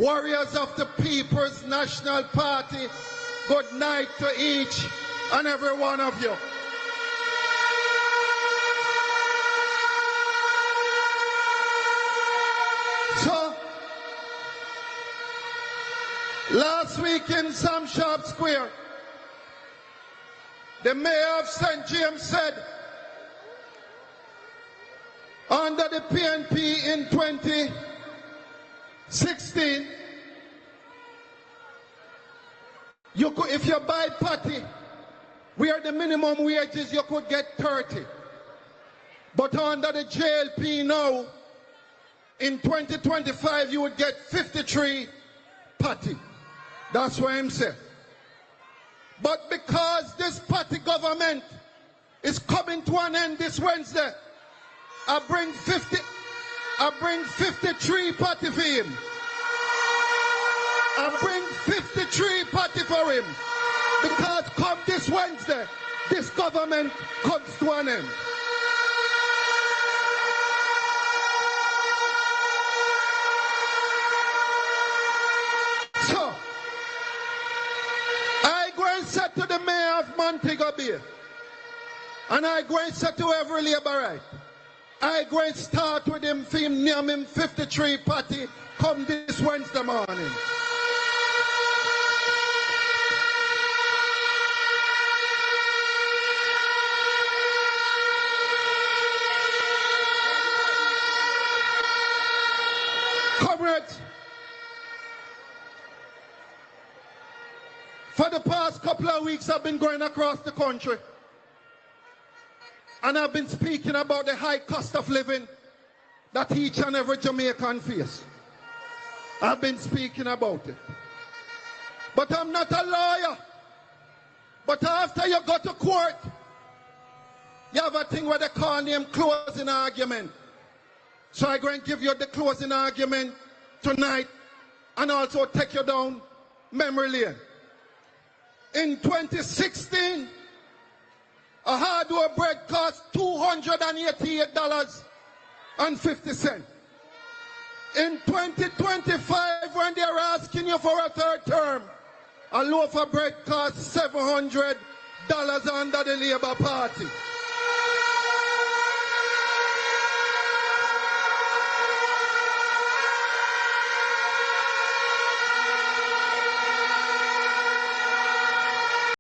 Warriors of the People's National Party, good night to each and every one of you. So, last week in Sam Sharp Square, the mayor of St. James said, under the PNP in 2016, you could, if you buy patty, where the minimum wage is, you could get 30. But under the JLP now, in 2025, you would get 53 patty. That's what I'm saying. But because this party government is coming to an end this Wednesday, I bring 53 party for him. I bring 53 party for him. Because come this Wednesday, this government comes to an end. So, I go and say to the mayor of Montego Bay, and I go and say to every labourite, I go and start with him, for him, name him 53 party, come this Wednesday morning. Comrades, for the past couple of weeks I've been going across the country. And I've been speaking about the high cost of living that each and every Jamaican face. I've been speaking about it. But I'm not a lawyer. But after you go to court, you have a thing where they call them closing argument. So I'm going to give you the closing argument tonight and also take you down memory lane. In 2016, a hard-work bread cost $288.50. In 2025, when they're asking you for a third term, a loaf of bread costs $700 under the Labour Party.